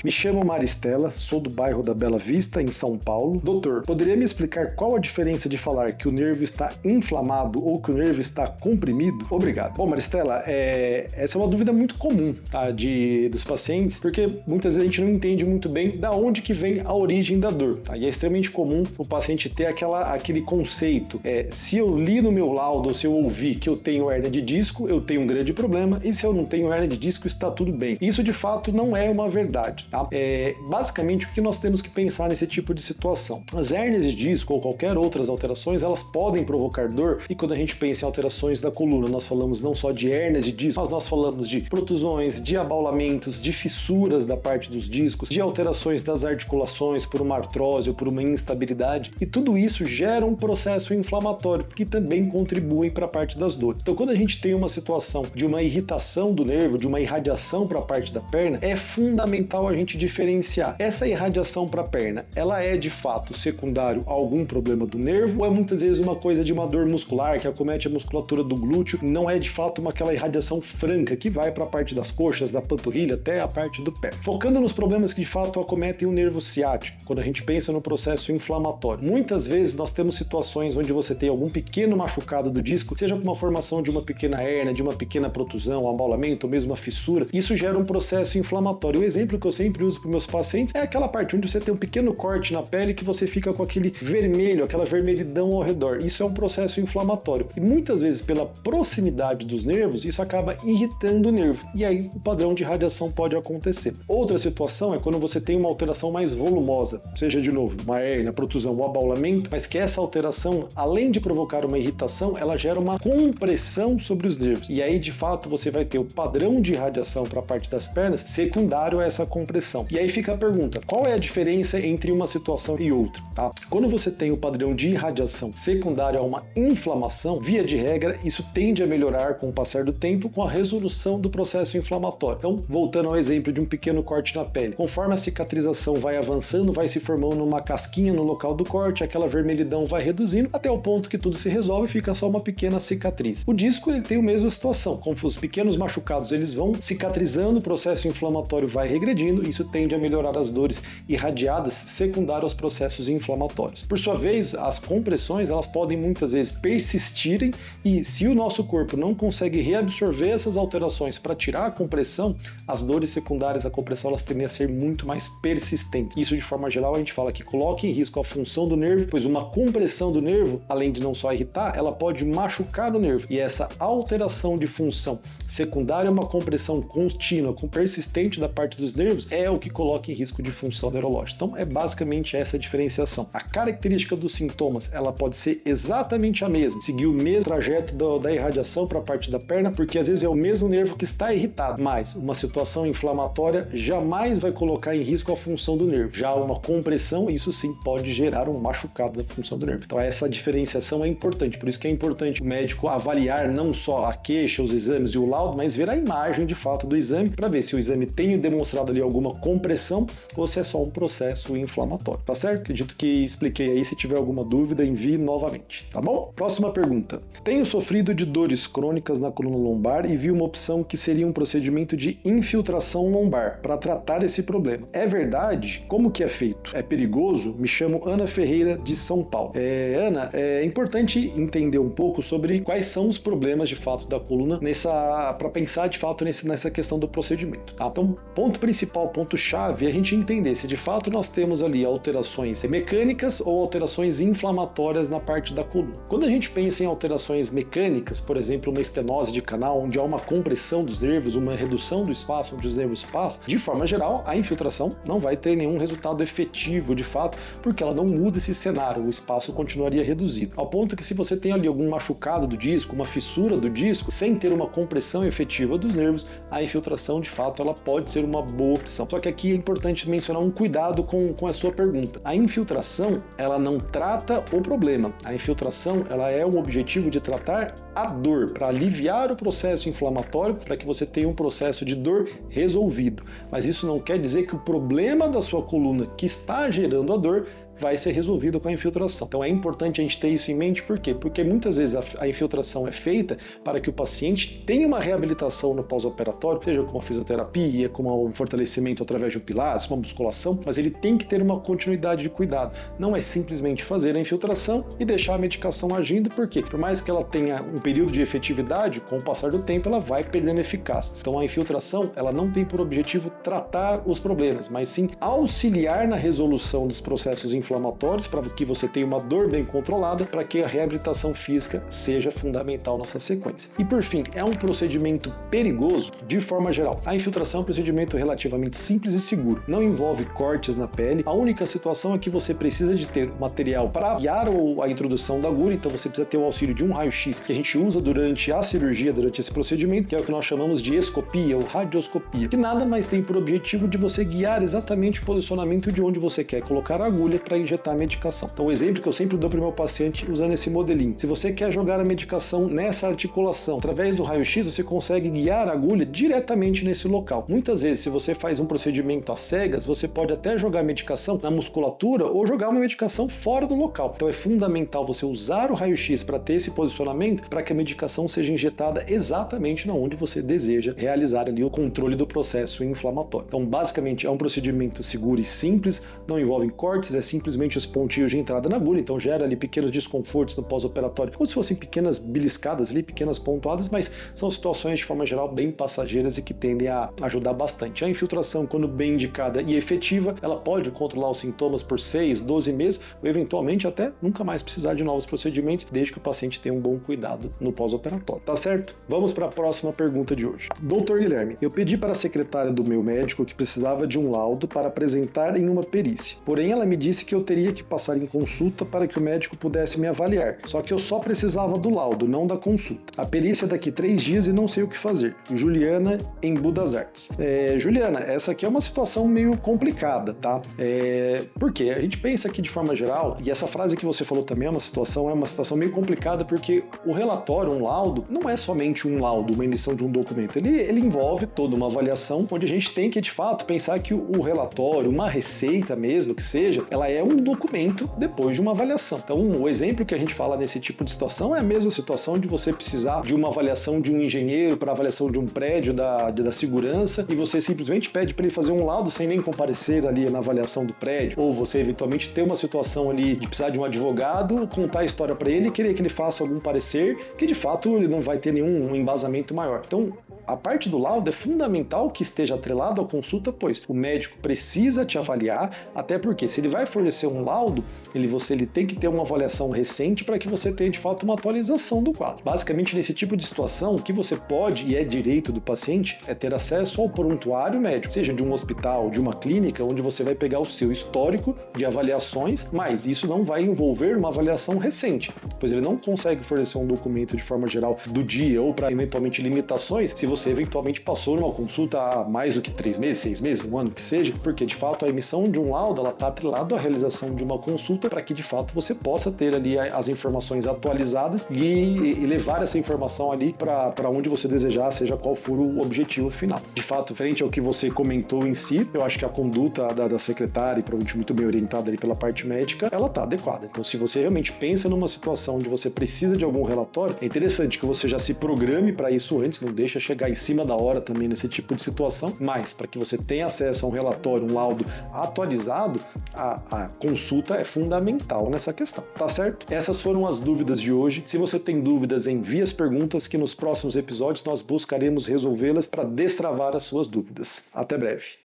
Me chamo Maristela, sou do bairro da Bela Vista, em São Paulo. Doutor, poderia me explicar qual a diferença de falar que o nervo está inflamado ou que o nervo está comprimido? Obrigado. Bom, Maristela, essa é uma dúvida muito comum, tá, dos pacientes, porque muitas vezes a gente não entende muito bem da onde que vem a origem da dor, tá? E é extremamente comum o paciente ter aquele conceito, se eu li no meu laudo, ou se eu ouvi que eu tenho hérnia de disco, eu tenho um grande problema, e se eu não tenho hérnia de disco, está tudo bem. Isso, de fato, não é uma verdade, tá? Basicamente, o que nós temos que pensar nesse tipo de situação? As hérnias de disco ou qualquer outras alterações, elas podem provocar dor, e quando a gente pensa em alterações da coluna, nós falamos não só de hérnias de disco, mas nós falamos de protusões, de abaulamentos, de fissuras da parte dos discos, de alterações das articulações por uma artrose ou por uma instabilidade, e tudo isso gera um processo inflamatório que também contribui para a parte das dores. Então, quando a gente tem uma situação de uma irritação do nervo, de uma irradiação para a parte da perna, é fundamental a gente diferenciar. Essa irradiação para a perna, ela é de fato secundário a algum problema do nervo, ou é muitas vezes uma coisa de uma dor muscular que acomete a musculatura do glúteo, não é de fato aquela irradiação franca que vai para a parte das coxas, da panturrilha até a parte do pé. Focando nos problemas que de fato acometem o nervo ciático, quando a gente pensa no processo inflamatório, muitas vezes nós temos situações onde você tem algum pequeno machucado do disco, seja com uma formação de uma pequena hérnia, de uma pequena protusão, um abaulamento ou mesmo uma fissura, isso gera um processo inflamatório. O exemplo que eu sempre uso para meus pacientes é aquela parte onde você tem um pequeno corte na pele que você fica com aquele vermelho, aquela vermelhidão ao redor. Isso é um processo inflamatório. E muitas vezes, pela proximidade dos nervos, isso acaba irritando o nervo. E aí o padrão de radiação pode acontecer. Outra situação é quando você tem uma alteração mais volumosa, seja de novo uma hérnia, protusão ou abaulamento, mas que essa alteração, além de provocar uma irritação, ela gera uma compressão sobre os nervos. E aí, de fato, você vai ter o padrão de irradiação para a parte das pernas secundário a essa compressão. E aí fica a pergunta, qual é a diferença entre uma situação e outra? Tá? Quando você tem o padrão de irradiação secundário a uma inflamação, via de regra, isso tende a melhorar com o passar do tempo com a resolução do processo inflamatório. Então, voltando ao exemplo de um pequeno corte na pele, conforme a cicatrização vai avançando, vai se formando uma casquinha no local do corte, aquela vermelhidão vai reduzindo, até o ponto que tudo se resolve e fica só uma pequena cicatriz. O disco, ele tem a mesma situação, como os pequenos machucados, eles vão cicatrizando, o processo inflamatório vai regredindo, isso tende a melhorar as dores irradiadas secundárias aos processos inflamatórios. Por sua vez, as compressões, elas podem muitas vezes persistirem e se o nosso corpo não consegue reabsorver essas alterações para tirar a compressão, as dores secundárias à compressão, elas tendem a ser muito mais persistentes. Isso, de forma geral, a gente fala que coloca em risco a função do nervo, pois uma compressão do nervo, além de não só irritar, ela pode machucar o nervo. E essa alteração de função secundária a uma compressão contínua, persistente da parte dos nervos, é o que coloca em risco de função neurológica. Então, é basicamente essa a diferenciação. A característica dos sintomas, ela pode ser exatamente a mesma, seguir o mesmo trajeto da irradiação para a parte da perna, porque às vezes é o mesmo nervo que está irritado, mas uma situação inflamatória jamais vai colocar em risco a função do nervo. Já uma compressão, isso sim pode gerar um machucado da função do nervo. Então essa diferenciação é importante, por isso que é importante o médico avaliar não só a queixa, os exames e o laudo, mas ver a imagem de fato do exame para ver se o exame tem demonstrado ali alguma compressão ou se é só um processo inflamatório, tá certo? Acredito que expliquei aí, se tiver alguma dúvida envie novamente, tá bom? Próxima pergunta. Tenho sofrido de dores crônicas na coluna lombar e vi uma opção que seria um procedimento de infiltração lombar para tratar esse problema. É verdade? Como que é feito? É perigoso? Me chamo Ana Ferreira de São Paulo. Ana, é importante entender um pouco sobre quais são os problemas de fato da coluna para pensar de fato nessa questão do procedimento, tá? Então, ponto principal, ponto chave é a gente entender se de fato nós temos ali alterações mecânicas ou alterações inflamatórias na parte da coluna. Quando a gente pensa em alterações mecânicas, por exemplo, uma estenose de canal, onde há uma compressão dos nervos, uma redução do espaço onde os nervos passam, de forma geral, a infiltração não vai ter nenhum resultado efetivo de fato, porque ela não muda esse cenário, o espaço continuaria reduzido. Ao ponto que se você tem ali algum machucado do disco, uma fissura do disco, sem ter uma compressão efetiva dos nervos, a infiltração de fato ela pode ser uma boa opção. Só que aqui é importante mencionar um cuidado com a sua pergunta. A infiltração, ela não trata o problema. A infiltração, ela é um objetivo de tratar a dor, para aliviar o processo inflamatório, para que você tenha um processo de dor resolvido. Mas isso não quer dizer que o problema da sua coluna que está gerando a dor vai ser resolvido com a infiltração. Então é importante a gente ter isso em mente, por quê? Porque muitas vezes a infiltração é feita para que o paciente tenha uma reabilitação no pós-operatório, seja com uma fisioterapia, com um fortalecimento através de um pilates, uma musculação, mas ele tem que ter uma continuidade de cuidado. Não é simplesmente fazer a infiltração e deixar a medicação agindo, porque por mais que ela tenha um período de efetividade, com o passar do tempo ela vai perdendo eficácia. Então a infiltração, ela não tem por objetivo tratar os problemas, mas sim auxiliar na resolução dos processos inflamatórios para que você tenha uma dor bem controlada, para que a reabilitação física seja fundamental nessa sequência. E por fim, é um procedimento perigoso de forma geral. A infiltração é um procedimento relativamente simples e seguro. Não envolve cortes na pele. A única situação é que você precisa de ter material para guiar a introdução da agulha, então você precisa ter o auxílio de um raio-x que a gente usa durante a cirurgia, durante esse procedimento, que é o que nós chamamos de escopia ou radioscopia, que nada mais tem por objetivo de você guiar exatamente o posicionamento de onde você quer colocar a agulha para injetar a medicação. Então o exemplo que eu sempre dou para o meu paciente usando esse modelinho, se você quer jogar a medicação nessa articulação, através do raio-x você consegue guiar a agulha diretamente nesse local. Muitas vezes, se você faz um procedimento às cegas, você pode até jogar a medicação na musculatura ou jogar uma medicação fora do local. Então é fundamental você usar o raio-x para ter esse posicionamento, para que a medicação seja injetada exatamente na onde você deseja realizar ali o controle do processo inflamatório. Então basicamente é um procedimento seguro e simples, não envolve cortes, é simplesmente os pontinhos de entrada na agulha, então gera ali pequenos desconfortos no pós-operatório, como se fossem pequenas beliscadas ali, pequenas pontuadas, mas são situações de forma geral bem passageiras e que tendem a ajudar bastante. A infiltração, quando bem indicada e efetiva, ela pode controlar os sintomas por 6, 12 meses, ou eventualmente até nunca mais precisar de novos procedimentos, desde que o paciente tenha um bom cuidado no pós-operatório. Tá certo? Vamos para a próxima pergunta de hoje. Dr. Guilherme, eu pedi para a secretária do meu médico que precisava de um laudo para apresentar em uma perícia. Porém, ela me disse que eu teria que passar em consulta para que o médico pudesse me avaliar. Só que eu só precisava do laudo, não da consulta. A perícia é daqui 3 dias e não sei o que fazer. Juliana, em Budas Artes. Juliana, essa aqui é uma situação meio complicada, tá? Por quê? A gente pensa aqui de forma geral, e essa frase que você falou também é uma situação meio complicada, porque o relatório, um laudo, não é somente um laudo, uma emissão de um documento. Ele envolve toda uma avaliação, onde a gente tem que, de fato, pensar que o relatório, uma receita mesmo que seja, ela é um documento depois de uma avaliação. Então, o exemplo que a gente fala nesse tipo de situação é a mesma situação de você precisar de uma avaliação de um engenheiro para avaliação de um prédio da segurança e você simplesmente pede para ele fazer um laudo sem nem comparecer ali na avaliação do prédio, ou você eventualmente ter uma situação ali de precisar de um advogado, contar a história para ele e querer que ele faça algum parecer que de fato ele não vai ter nenhum embasamento maior. Então, a parte do laudo é fundamental que esteja atrelado à consulta, pois o médico precisa te avaliar, até porque se ele vai fornecer um laudo, ele tem que ter uma avaliação recente para que você tenha de fato uma atualização do quadro. Basicamente, nesse tipo de situação, o que você pode e é direito do paciente é ter acesso ao prontuário médico, seja de um hospital, de uma clínica, onde você vai pegar o seu histórico de avaliações, mas isso não vai envolver uma avaliação recente, pois ele não consegue fornecer um documento de forma geral do dia ou para eventualmente limitações se você eventualmente passou numa consulta há mais do que 3 meses, 6 meses, um ano que seja, porque de fato a emissão de um laudo ela está atrelada à realização de uma consulta para que de fato você possa ter ali as informações atualizadas e levar essa informação ali para onde você desejar, seja qual for o objetivo final. De fato, frente ao que você comentou em si, eu acho que a conduta da secretária, e provavelmente muito bem orientada ali pela parte médica, ela está adequada. Então, se você realmente pensa numa situação onde você precisa de algum relatório, é interessante que você já se programe para isso antes, não deixa chegar em cima da hora também nesse tipo de situação, mas para que você tenha acesso a um relatório, um laudo atualizado, a consulta é fundamental nessa questão, tá certo? Essas foram as dúvidas de hoje. Se você tem dúvidas, envie as perguntas que nos próximos episódios nós buscaremos resolvê-las para destravar as suas dúvidas. Até breve.